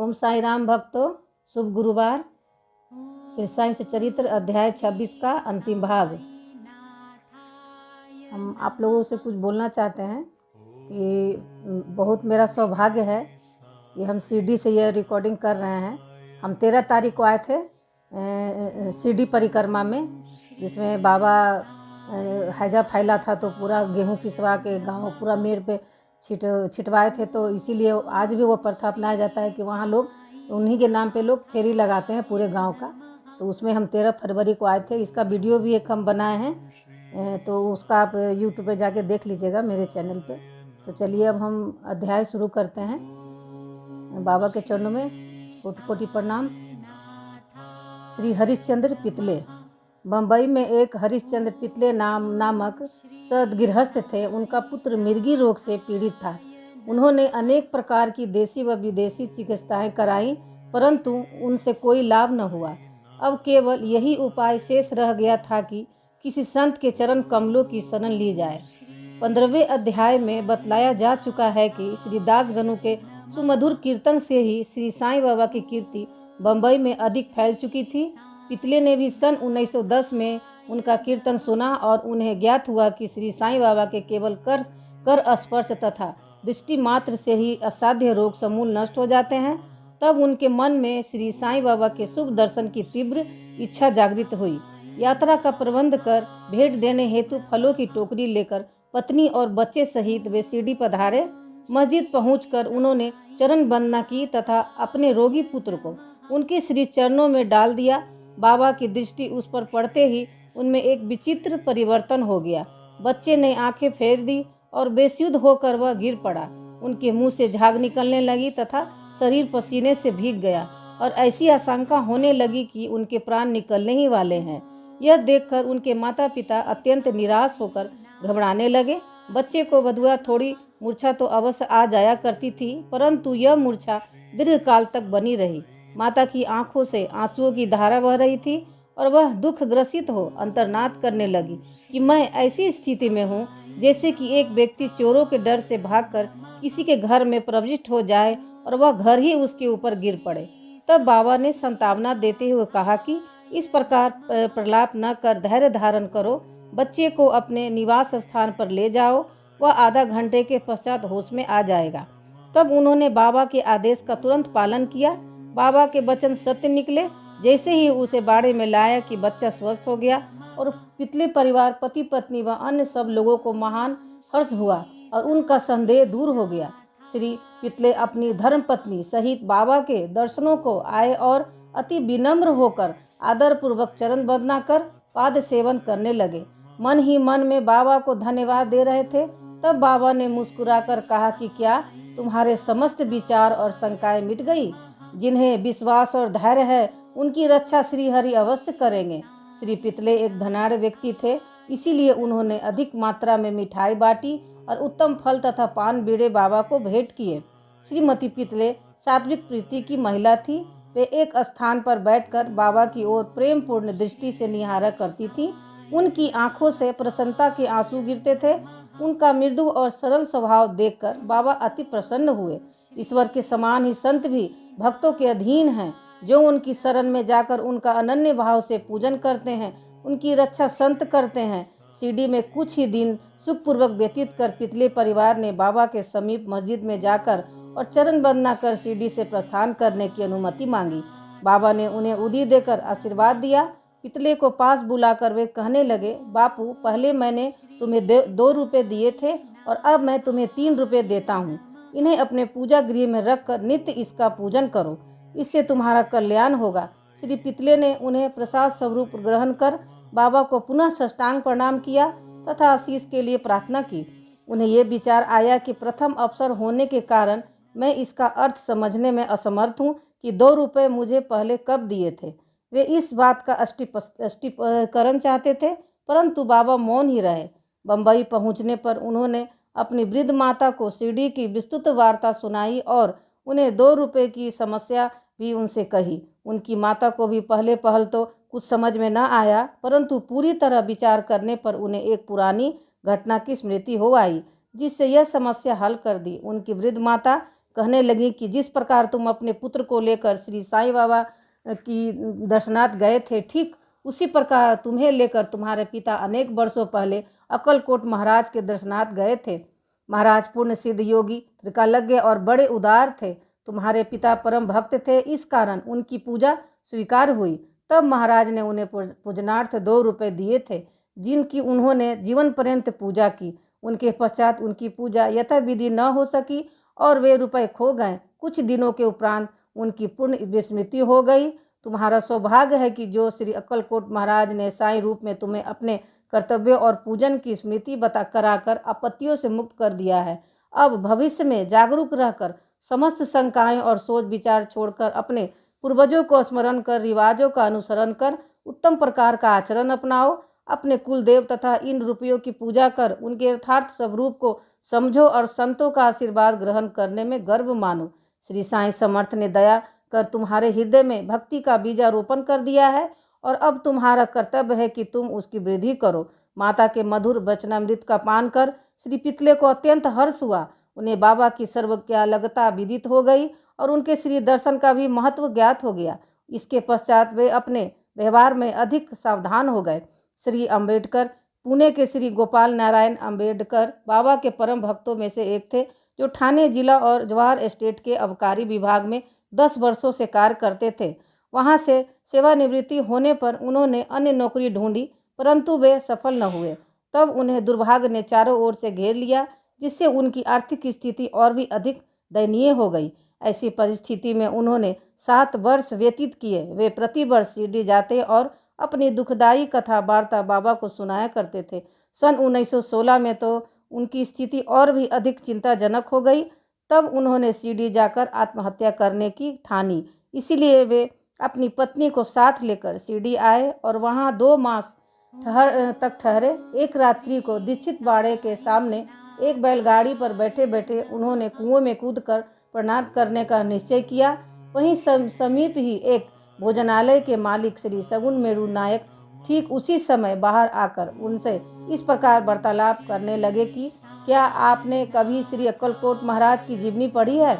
ओम साई राम भक्तों, शुभ गुरुवार। श्री साई चरित्र अध्याय 26 का अंतिम भाग। हम आप लोगों से कुछ बोलना चाहते हैं कि बहुत मेरा सौभाग्य है कि हम सीडी से यह रिकॉर्डिंग कर रहे हैं। हम 13 तारीख को आए थे सीडी परिक्रमा में, जिसमें बाबा हैजा फैला था, तो पूरा गेहूं पिसवा के गांव पूरा मेड़ पे छिटवाए थे। तो इसीलिए आज भी वो प्रथा अपनाया जाता है कि वहाँ लोग उन्हीं के नाम पे लोग फेरी लगाते हैं पूरे गांव का। तो उसमें हम 13 फरवरी को आए थे। इसका वीडियो भी एक हम बनाए हैं, तो उसका आप यूट्यूब पे जाके देख लीजिएगा मेरे चैनल पे। तो चलिए अब हम अध्याय शुरू करते हैं। बाबा के चरणों में कोटि कोटि प्रणाम। श्री हरिश्चंद्र पितले। बम्बई में एक हरिश्चंद्र पितले नामक सद्गृहस्थ थे। उनका पुत्र मिर्गी रोग से पीड़ित था। उन्होंने अनेक प्रकार की देसी व विदेशी चिकित्साएं कराईं, परंतु उनसे कोई लाभ न हुआ। अब केवल यही उपाय शेष रह गया था कि किसी संत के चरण कमलों की शरण ली जाए। 15वें अध्याय में बतलाया जा चुका है कि श्री दासगणु के सुमधुर कीर्तन से ही श्री साईं बाबा की कीर्ति बम्बई में अधिक फैल चुकी थी। पितले ने भी सन 1910 में उनका कीर्तन सुना और उन्हें ज्ञात हुआ कि श्री साईं बाबा के केवल कर स्पर्श तथा दृष्टि मात्र से ही असाध्य रोग समूल नष्ट हो जाते हैं। तब उनके मन में श्री साईं बाबा के शुभ दर्शन की तीव्र इच्छा जागृत हुई। यात्रा का प्रबंध कर भेंट देने हेतु फलों की टोकरी लेकर पत्नी और बच्चे सहित वे सीडी पधारे। मस्जिद पहुंचकर उन्होंने चरण वंदना की तथा अपने रोगी पुत्र को उनके श्री चरणों में डाल दिया। बाबा की दृष्टि उस पर पड़ते ही उनमें एक विचित्र परिवर्तन हो गया। बच्चे ने आंखें फेर दी और बेसुध होकर वह गिर पड़ा। उनके मुंह से झाग निकलने लगी तथा शरीर पसीने से भीग गया और ऐसी आशंका होने लगी कि उनके प्राण निकलने ही वाले हैं। यह देखकर उनके माता पिता अत्यंत निराश होकर घबराने लगे। बच्चे को बधुआ थोड़ी मूर्छा तो अवश्य आ जाया करती थी, परंतु यह मूर्छा दीर्घ काल तक बनी रही। माता की आंखों से आंसुओं की धारा बह रही थी और वह दुख ग्रसित हो अंतर्नाद करने लगी कि मैं ऐसी स्थिति में हूँ जैसे कि एक व्यक्ति चोरों के डर से भागकर किसी के घर में प्रविष्ट हो जाए और वह घर ही उसके ऊपर गिर पड़े। तब बाबा ने सांत्वना देते हुए कहा कि इस प्रकार प्रलाप न कर धैर्य धारण करो। बच्चे को अपने निवास स्थान पर ले जाओ, वह आधा घंटे के पश्चात होश में आ जाएगा। तब उन्होंने बाबा के आदेश का तुरंत पालन किया। बाबा के वचन सत्य निकले। जैसे ही उसे बाड़े में लाया कि बच्चा स्वस्थ हो गया और पितले परिवार, पति पत्नी व अन्य सब लोगों को महान हर्ष हुआ और उनका संदेह दूर हो गया। श्री पितले अपनी धर्मपत्नी सहित बाबा के दर्शनों को आए और अति विनम्र होकर आदरपूर्वक चरण वंदना कर पाद सेवन करने लगे। मन ही मन में बाबा को धन्यवाद दे रहे थे। तब बाबा ने मुस्कुराकर कहा कि क्या तुम्हारे समस्त विचार और शंकाएं मिट गई? जिन्हें विश्वास और धैर्य है उनकी रक्षा श्री हरि अवश्य करेंगे। श्री पितले एक धनाढ़ व्यक्ति थे, इसीलिए उन्होंने अधिक मात्रा में मिठाई बांटी और उत्तम फल तथा पान बीड़े बाबा को भेंट किए। श्रीमती पितले सात्विक प्रीति की महिला थी। वे एक स्थान पर बैठकर बाबा की ओर प्रेम पूर्ण दृष्टि से निहारा करती थी। उनकी आंखों से प्रसन्नता के आंसू गिरते थे। उनका मृदु और सरल स्वभाव देखकर बाबा अति प्रसन्न हुए। ईश्वर के समान ही संत भी भक्तों के अधीन हैं। जो उनकी शरण में जाकर उनका अनन्य भाव से पूजन करते हैं, उनकी रक्षा संत करते हैं। सीडी में कुछ ही दिन सुखपूर्वक व्यतीत कर पितले परिवार ने बाबा के समीप मस्जिद में जाकर और चरण वंदना कर सीडी से प्रस्थान करने की अनुमति मांगी। बाबा ने उन्हें उदी देकर आशीर्वाद दिया। पितले को पास बुलाकर वे कहने लगे, बापू, पहले मैंने तुम्हें 2 रुपये दिए थे और अब मैं तुम्हें 3 रुपये देता हूँ। इन्हें अपने पूजा गृह में रखकर नित्य इसका पूजन करो, इससे तुम्हारा कल्याण होगा। श्री पितले ने उन्हें प्रसाद स्वरूप ग्रहण कर बाबा को पुनः साष्टांग प्रणाम किया तथा आशीष के लिए प्रार्थना की। उन्हें ये विचार आया कि प्रथम अवसर होने के कारण मैं इसका अर्थ समझने में असमर्थ हूँ कि 2 रुपये मुझे पहले कब दिए थे। वे इस बात का स्पष्टीकरण चाहते थे, परंतु बाबा मौन ही रहे। बम्बई पहुंचने पर उन्होंने अपनी वृद्ध माता को सीडी की विस्तृत वार्ता सुनाई और उन्हें 2 रुपये की समस्या भी उनसे कही। उनकी माता को भी पहल तो कुछ समझ में न आया, परंतु पूरी तरह विचार करने पर उन्हें एक पुरानी घटना की स्मृति हो आई, जिससे यह समस्या हल कर दी। उनकी वृद्ध माता कहने लगी कि जिस प्रकार तुम अपने पुत्र को लेकर श्री साईं बाबा की दर्शनार्थ गए थे, ठीक उसी प्रकार तुम्हें लेकर तुम्हारे पिता अनेक वर्षों पहले अक्कलकोट महाराज के दर्शनार्थ गए थे। महाराज पूर्ण सिद्ध योगी, त्रिकालज्ञ और बड़े उदार थे। तुम्हारे पिता परम भक्त थे, इस कारण उनकी पूजा स्वीकार हुई। तब महाराज ने उन्हें पूजनार्थ 2 रुपये दिए थे, जिनकी उन्होंने जीवन पर्यंत पूजा की। उनके पश्चात उनकी पूजा यथाविधि न हो सकी और वे रुपए खो गए। कुछ दिनों के उपरांत उनकी पूर्ण विस्मृति हो गई। तुम्हारा सौभाग्य है कि जो श्री अक्कलकोट महाराज ने साईं रूप में तुम्हें अपने कर्तव्य और पूजन की स्मृति बता कराकर आपत्तियों से मुक्त कर दिया है। अब भविष्य में जागरूक रहकर समस्त शंकाएं और सोच विचार छोड़कर अपने पूर्वजों को स्मरण कर रिवाजों का अनुसरण कर उत्तम प्रकार का आचरण अपनाओ। अपने कुल देव तथा इन रुपयों की पूजा कर उनके यथार्थ स्वरूप को समझो और संतों का आशीर्वाद ग्रहण करने में गर्व मानो। श्री साईं समर्थ ने दया कर तुम्हारे हृदय में भक्ति का बीजारोपण कर दिया है और अब तुम्हारा कर्तव्य है कि तुम उसकी वृद्धि करो। माता के मधुर वचनामृत का पान कर श्री पितले को अत्यंत हर्ष हुआ। उन्हें बाबा की सर्वज्ञालगता विदित हो गई और उनके श्री दर्शन का भी महत्व ज्ञात हो गया। इसके पश्चात वे अपने व्यवहार में अधिक सावधान हो गए। श्री अम्बेडकर, पुणे के श्री गोपाल नारायण अम्बेडकर बाबा के परम भक्तों में से एक थे, जो ठाणे जिला और जवाहर एस्टेट के अबकारी विभाग में 10 वर्षों से कार्य करते थे। वहां से सेवानिवृत्ति होने पर उन्होंने अन्य नौकरी ढूंढी, परंतु वे सफल न हुए। तब उन्हें दुर्भाग्य ने चारों ओर से घेर लिया, जिससे उनकी आर्थिक स्थिति और भी अधिक दयनीय हो गई। ऐसी परिस्थिति में उन्होंने 7 वर्ष व्यतीत किए। वे प्रतिवर्ष शिरडी जाते और अपनी दुखदायी कथा वार्ता बाबा को सुनाया करते थे। सन 1916 में तो उनकी स्थिति और भी अधिक चिंताजनक हो गई। तब उन्होंने शिरडी जाकर आत्महत्या करने की ठानी। इसीलिए वे अपनी पत्नी को साथ लेकर शिरडी आए और वहां 2 मास तक ठहरे। एक रात्रि को दीक्षित बाड़े के सामने एक बैलगाड़ी पर बैठे बैठे उन्होंने कुएं में कूदकर प्रणाम करने का निश्चय किया। वहीं समीप ही एक भोजनालय के मालिक श्री सगुन मेरू नायक ठीक उसी समय बाहर आकर उनसे इस प्रकार वार्तालाप करने लगे कि क्या आपने कभी श्री अक्कलकोट महाराज की जीवनी पढ़ी है?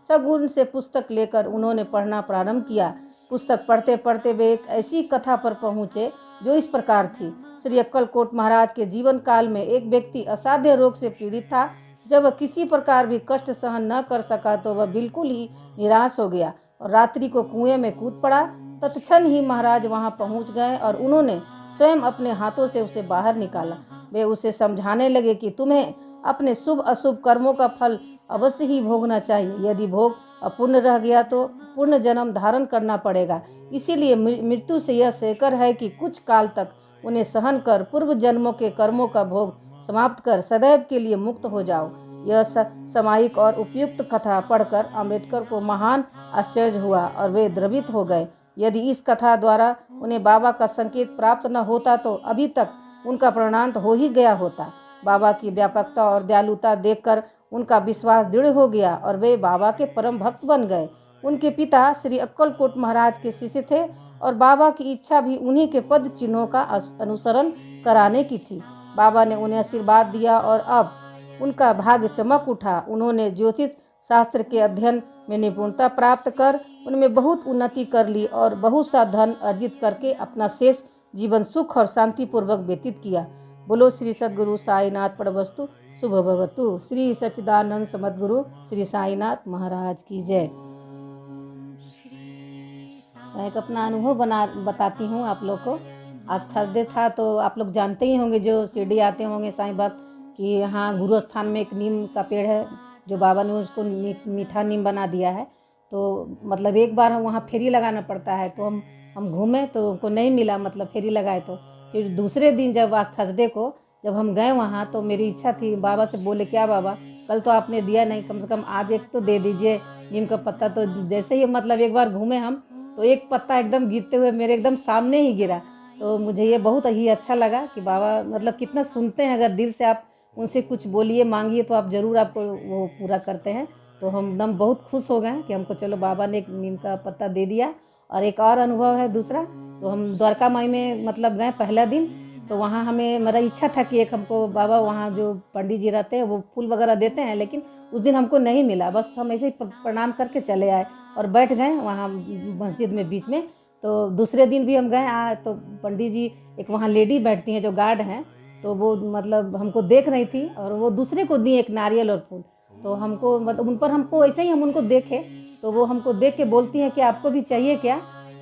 सगुन से पुस्तक लेकर उन्होंने पढ़ना प्रारंभ किया। पुस्तक पढ़ते पढ़ते वे एक ऐसी कथा पर पहुँचे जो इस प्रकार थी। श्री अक्कलकोट महाराज के जीवन काल में एक व्यक्ति असाध्य रोग से पीड़ित था। जब वह किसी प्रकार भी कष्ट सहन न कर सका तो वह बिल्कुल ही निराश हो गया और रात्रि को कुएं में कूद पड़ा। तत्क्षण ही महाराज वहां पहुंच गए और उन्होंने स्वयं अपने हाथों से उसे बाहर निकाला। वे उसे समझाने लगे कि तुम्हें अपने शुभ अशुभ कर्मों का फल अवश्य ही भोगना चाहिए। यदि भोग अपूर्ण रह गया तो पूर्ण जन्म धारण करना पड़ेगा। इसीलिए मृत्यु से यह श्रेयकर है कि कुछ काल तक उन्हें सहन कर पूर्व जन्मों के कर्मों का भोग समाप्त कर सदैव के लिए मुक्त हो जाओ। यह सामायिक और उपयुक्त कथा पढ़कर अम्बेडकर को महान आश्चर्य हुआ और वे द्रवित हो गए। यदि इस कथा द्वारा उन्हें बाबा का संकेत प्राप्त न होता तो अभी तक उनका प्राणांत हो ही गया होता। बाबा की व्यापकता और दयालुता देखकर उनका विश्वास दृढ़ हो गया और वे बाबा के परम भक्त बन गए। उनके पिता श्री अक्कलकोट महाराज के शिष्य थे और बाबा की इच्छा भी उन्हीं के पद चिन्हों का अनुसरण कराने की थी। बाबा ने उन्हें आशीर्वाद दिया और अब उनका भाग्य चमक उठा। उन्होंने ज्योतिष शास्त्र के अध्ययन में निपुणता प्राप्त कर उनमें बहुत उन्नति कर ली और बहुत सा धन अर्जित करके अपना शेष जीवन सुख और शांतिपूर्वक व्यतीत किया। बोलो श्री सद्गुरु साईनाथ प्रणवस्तु शुभ भवतु। श्री सच्चिदानंद सद्गुरु श्री साईनाथ महाराज की जय। मैं एक अपना अनुभव बताती हूँ आप लोग को। आज थर्सडे था तो आप लोग जानते ही होंगे, जो शिरडी आते होंगे साईं भक्त, कि यहाँ गुरु स्थान में एक नीम का पेड़ है जो बाबा ने उसको मीठा नीम बना दिया है। तो मतलब एक बार वहाँ फेरी लगाना पड़ता है, तो हम घूमे तो उनको नहीं मिला, मतलब फेरी लगाए। तो फिर दूसरे दिन जब आज थर्सडे को जब हम गए वहाँ तो मेरी इच्छा थी, बाबा से बोले क्या बाबा कल तो आपने दिया नहीं, कम से कम आज एक तो दे दीजिए नीम का पत्ता। तो जैसे ही मतलब एक बार घूमे हम तो एक पत्ता एकदम गिरते हुए मेरे एकदम सामने ही गिरा। तो मुझे ये बहुत ही अच्छा लगा कि बाबा मतलब कितना सुनते हैं। अगर दिल से आप उनसे कुछ बोलिए मांगिए तो आप ज़रूर आपको वो पूरा करते हैं। तो हम एकदम बहुत खुश हो गए कि हमको चलो बाबा ने एक नीम का पत्ता दे दिया। और एक और अनुभव है दूसरा, तो हम द्वारका माई में मतलब गए पहला दिन। तो वहाँ हमें मेरा इच्छा था कि एक हमको बाबा वहाँ जो पंडित जी रहते हैं वो फूल वगैरह देते हैं, लेकिन उस दिन हमको नहीं मिला। बस हम ऐसे ही प्रणाम करके चले आए और बैठ गए वहाँ मस्जिद में बीच में। तो दूसरे दिन भी हम गए तो पंडित जी, एक वहाँ लेडी बैठती हैं जो गार्ड हैं, तो वो मतलब हमको देख रही थी और वो दूसरे को दी एक नारियल और फूल। तो हमको मतलब उन पर हमको ऐसे ही हम उनको देखे, तो वो हमको देख के बोलती हैं कि आपको भी चाहिए क्या।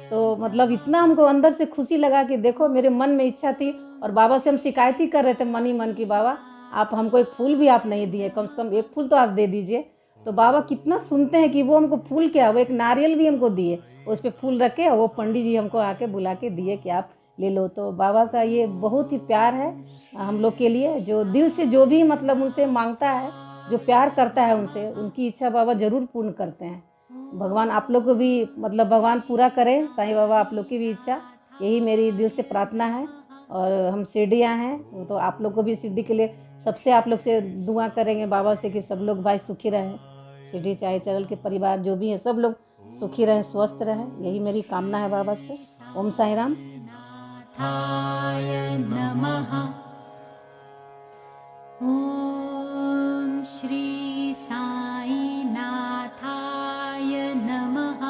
तो मतलब इतना हमको अंदर से खुशी लगा कि देखो मेरे मन में इच्छा थी और बाबा से हम शिकायत ही कर रहे थे मन ही मन की, बाबा आप हमको एक फूल भी आप नहीं दिए, कम से कम एक फूल तो आप दे दीजिए। तो बाबा कितना सुनते हैं कि वो हमको फूल क्या, वो एक नारियल भी हमको दिए, उस पर फूल रखे और वो पंडित जी हमको आके बुला के दिए कि आप ले लो। तो बाबा का ये बहुत ही प्यार है हम लोग के लिए, जो दिल से जो भी मतलब उनसे मांगता है, जो प्यार करता है उनसे, उनकी इच्छा बाबा जरूर पूर्ण करते हैं। भगवान आप लोग को भी मतलब भगवान पूरा करें, साईं बाबा आप लोग की भी इच्छा, यही मेरी दिल से प्रार्थना है। और हम शिरडी आए हैं तो आप लोग को भी शिरडी के लिए सबसे आप लोग से दुआ करेंगे बाबा से कि सब लोग भाई सुखी रहें, शिरडी चाहे चरल के परिवार जो भी हैं सब लोग सुखी रहें, स्वस्थ रहें, यही मेरी कामना है बाबा से। ओम साई राम। नमः। ओम श्री साई नाथाय नमः।